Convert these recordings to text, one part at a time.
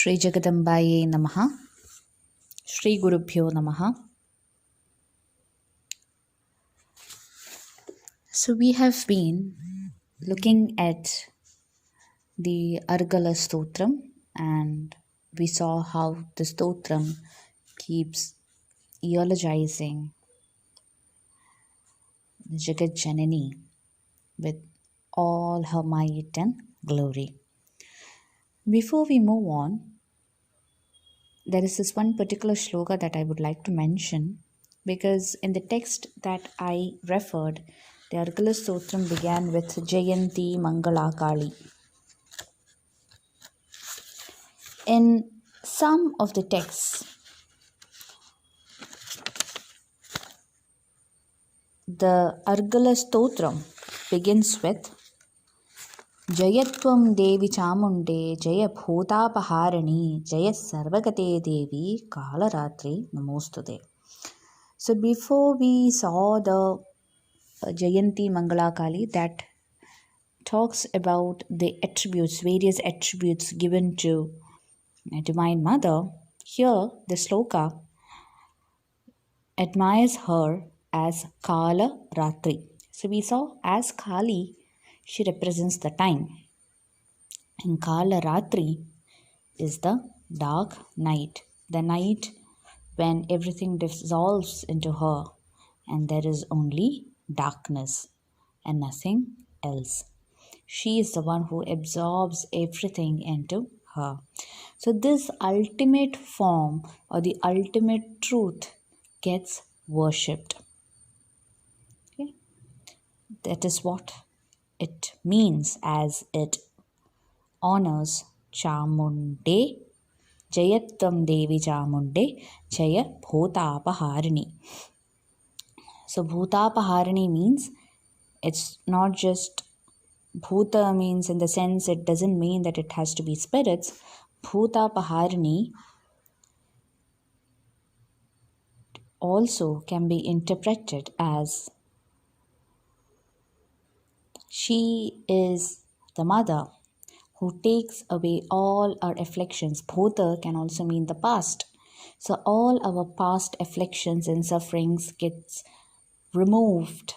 Shri Jagadambaye Namaha. Shri Gurubhyo Namaha. So we have been looking at the Argala Stotram, and we saw how the Stotram keeps eulogizing Jagat Janani with all her might and glory. Before we move on, there is this one particular shloka that I would like to mention, because in the text that I referred, the Argala Stotram began with Jayanti Mangala Kali. In some of the texts, the Argala Stotram begins with Jayatvam Devi Chamunde Jaya Bhotapaharani Jaya Sarvagate Devi Kalaratri Namostude. So before we saw the Jayanti Mangala Kali that talks about the attributes, various attributes given to Divine Mother, here the sloka admires her as Kala Ratri. So we saw as Kali, she represents the time. And Kala Ratri is the dark night, the night when everything dissolves into her and there is only darkness and nothing else. She is the one who absorbs everything into her. So this ultimate form or the ultimate truth gets worshipped. Okay? That is what it means as it honors Chamunde, Jayatvam Devi Chamunde, Jaya Bhotapaharani. So Bhotapaharani means it's not just Bhuta means in the sense it doesn't mean that it has to be spirits. Bhotapaharani also can be interpreted as she is the mother who takes away all our afflictions. Bhuta can also mean the past. So all our past afflictions and sufferings gets removed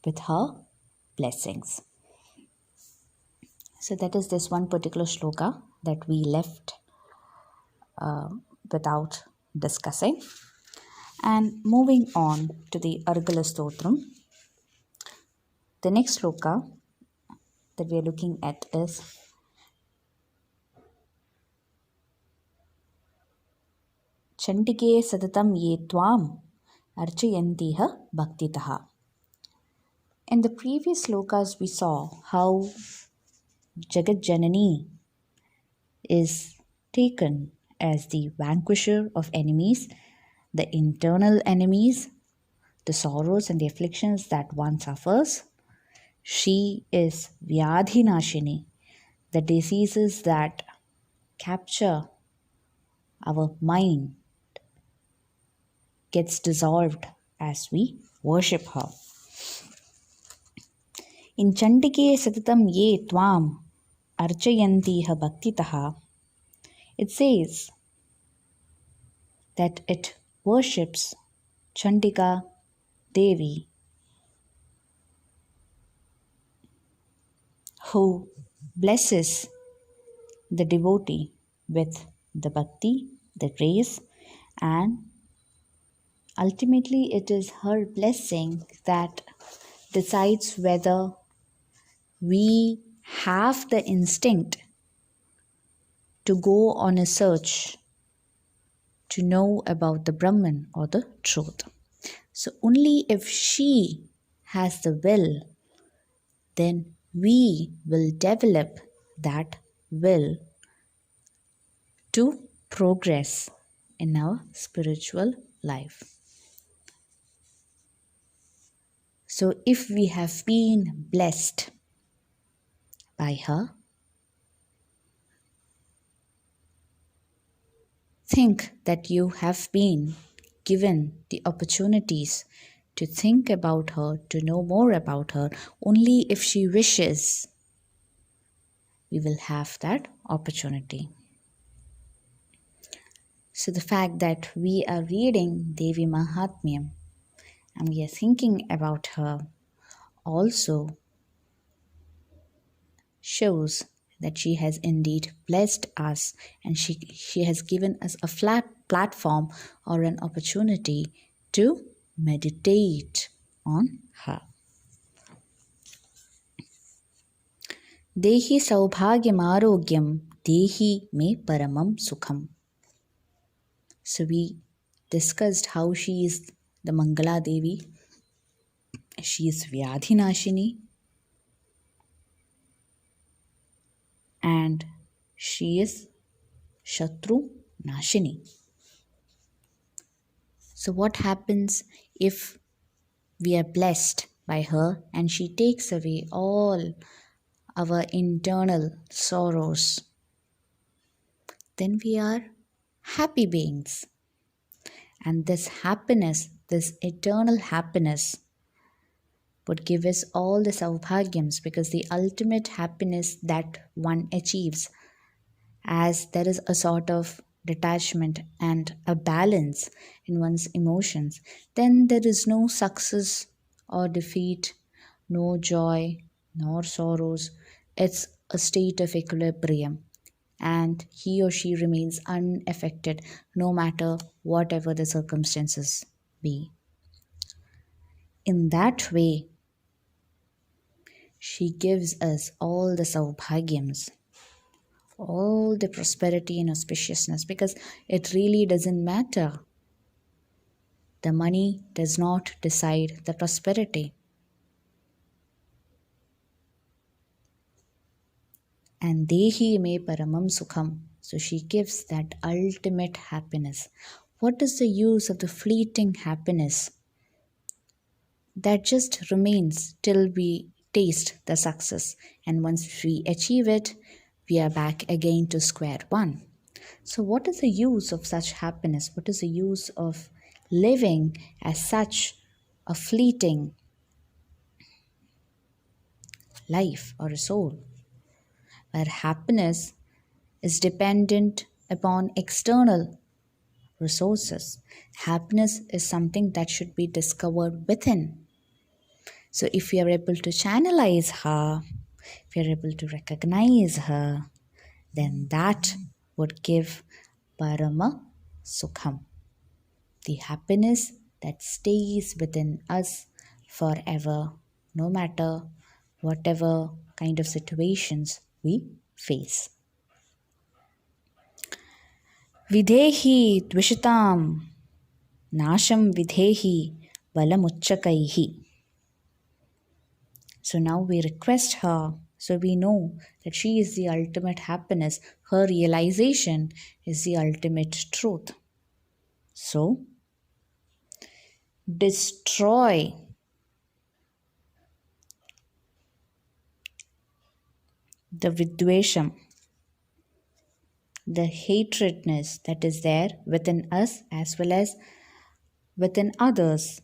with her blessings. So that is this one particular shloka that we left without discussing. And moving on to the Argala Stotram, the next shloka that we are looking at is Chandike Sadatam Ye Tvam Archayantiha Bhaktitaha. In the previous shlokas, we saw how Jagat Janani is taken as the vanquisher of enemies, the internal enemies, the sorrows and the afflictions that one suffers. She is Vyadhinashini, the diseases that capture our mind gets dissolved as we worship her. In Chandike Satatam Ye Tvam Archayantiha Bhaktitaha, it says that it worships Chandika Devi, who blesses the devotee with the bhakti, the grace, and ultimately it is her blessing that decides whether we have the instinct to go on a search to know about the Brahman or the truth. So only if she has the will, then we will develop that will to progress in our spiritual life. So if we have been blessed by her, think that you have been given the opportunities to think about her, to know more about her. Only if she wishes, we will have that opportunity. So the fact that we are reading Devi Mahatmyam and we are thinking about her also shows that she has indeed blessed us, and she has given us a flat platform or an opportunity to meditate on her. Dehi saubhagyam arogyam, dehi me paramam sukham. So we discussed how she is the Mangala Devi. She is Vyadhinashini and she is Shatru Nashini. So what happens if we are blessed by her and she takes away all our internal sorrows? Then we are happy beings. And this happiness, this eternal happiness, would give us all the saubhagyams, because the ultimate happiness that one achieves, as there is a sort of detachment and a balance in one's emotions, then there is no success or defeat, no joy nor sorrows. It's a state of equilibrium, and he or she remains unaffected no matter whatever the circumstances be. In that way, she gives us all the saubhagyams, all the prosperity and auspiciousness, because it really doesn't matter. The money does not decide the prosperity. And dehi me paramam sukham. So she gives that ultimate happiness. What is the use of the fleeting happiness that just remains till we taste the success? And once we achieve it, we are back again to square one. So, what is the use of such happiness? What is the use of living as such a fleeting life or a soul, where happiness is dependent upon external resources? Happiness is something that should be discovered within. So, if we are able to channelize her, if we are able to recognize her, then that would give Parama Sukham, the happiness that stays within us forever, no matter whatever kind of situations we face. Videhi dvishitam nasham videhi balamuchakaihi. So now we request her, so we know that she is the ultimate happiness. Her realization is the ultimate truth. So, destroy the vidvesham, the hatredness that is there within us as well as within others.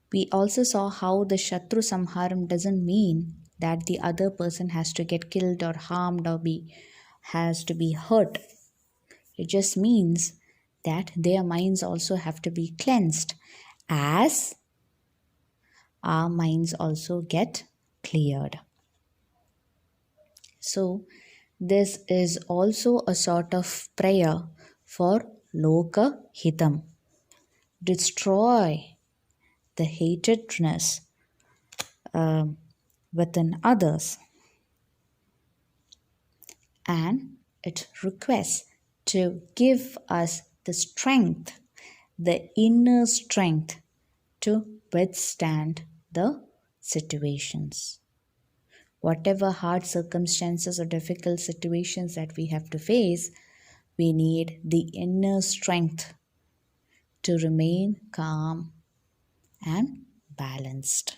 We also saw how the Shatru Samharam doesn't mean that the other person has to get killed or harmed or has to be hurt. It just means that their minds also have to be cleansed, as our minds also get cleared. So, this is also a sort of prayer for Loka Hitam. Destroy the hatredness within others. And it requests to give us the strength, the inner strength to withstand the situations. Whatever hard circumstances or difficult situations that we have to face, we need the inner strength to remain calm and balanced.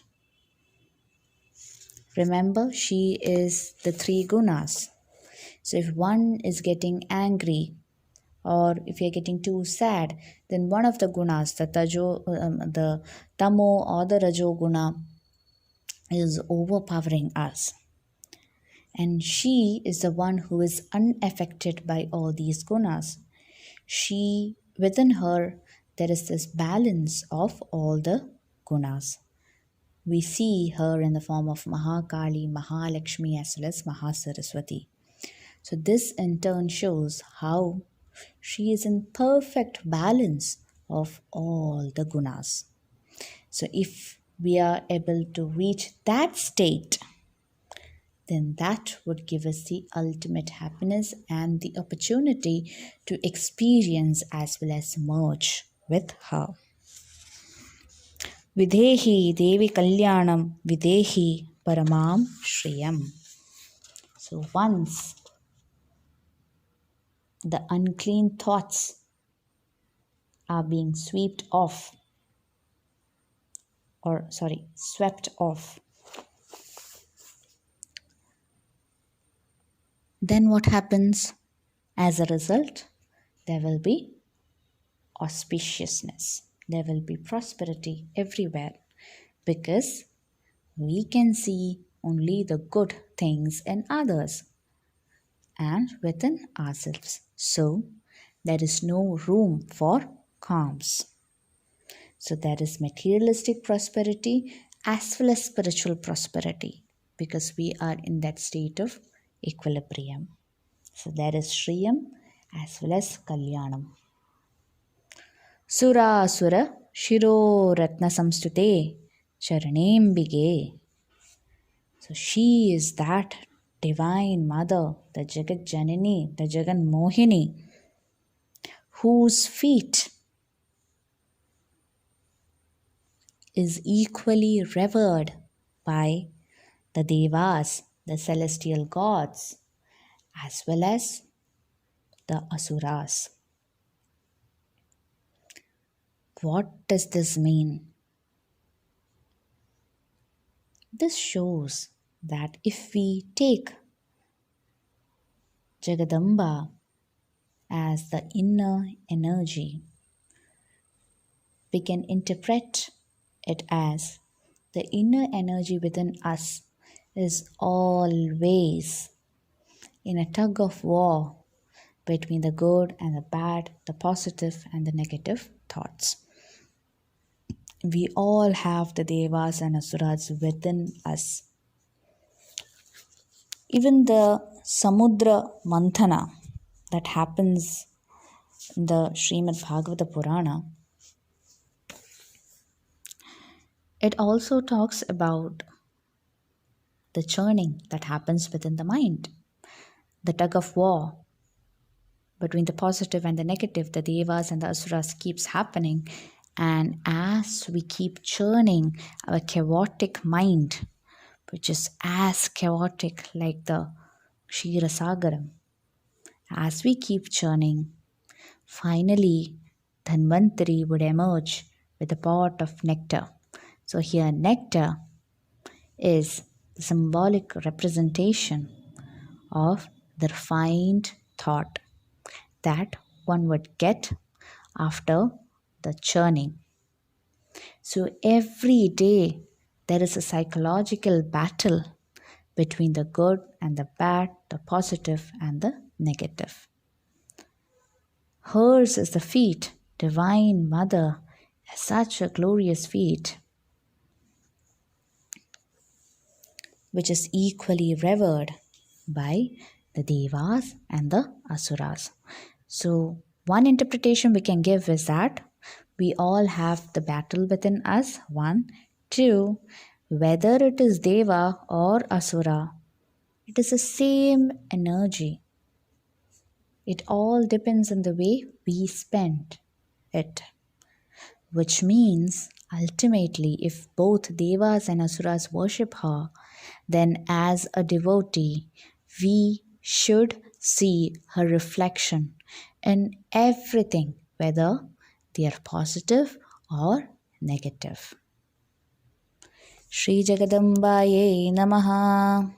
Remember, she is the three gunas. So if one is getting angry, or if you're getting too sad, then one of the gunas, the tamo or the rajo guna, is overpowering us. And she is the one who is unaffected by all these gunas. Within her, there is this balance of all the gunas. We see her in the form of Mahakali, Mahalakshmi, as well as Mahasaraswati. So, this in turn shows how she is in perfect balance of all the gunas. So, if we are able to reach that state, then that would give us the ultimate happiness and the opportunity to experience as well as merge with her. Videhi Devi Kalyanam Videhi Paramam Shriyam. So once the unclean thoughts are being swept off, then what happens? As a result, there will be auspiciousness. There will be prosperity everywhere because we can see only the good things in others and within ourselves. So, there is no room for calms. So, there is materialistic prosperity as well as spiritual prosperity because we are in that state of equilibrium. So, there is Shriyam as well as Kalyanam. Sura Asura Shiro Ratna Samstute Charanembige. So she is that divine mother, the Jagat Janini, the Jagan Mohini, whose feet is equally revered by the Devas, the celestial gods, as well as the Asuras. What does this mean? This shows that if we take Jagadamba as the inner energy, we can interpret it as the inner energy within us is always in a tug of war between the good and the bad, the positive and the negative thoughts. We all have the Devas and Asuras within us. Even the Samudra Manthana that happens in the Srimad Bhagavata Purana, it also talks about the churning that happens within the mind, the tug of war between the positive and the negative, the Devas and the Asuras keeps happening. And as we keep churning our chaotic mind, which is as chaotic like the Ksheerasagaram, as we keep churning, finally Dhanvantari would emerge with a pot of nectar. So here nectar is the symbolic representation of the refined thought that one would get after the churning. So every day there is a psychological battle between the good and the bad, the positive and the negative. Hers is the feet, Divine Mother, has such a glorious feet, which is equally revered by the Devas and the Asuras. So, one interpretation we can give is that we all have the battle within us. 1. 2. Whether it is Deva or Asura, it is the same energy. It all depends on the way we spend it. Which means, ultimately, if both Devas and Asuras worship her, then as a devotee, we should see her reflection in everything, whether they are positive or negative. Shri Jagadambaye Namaha.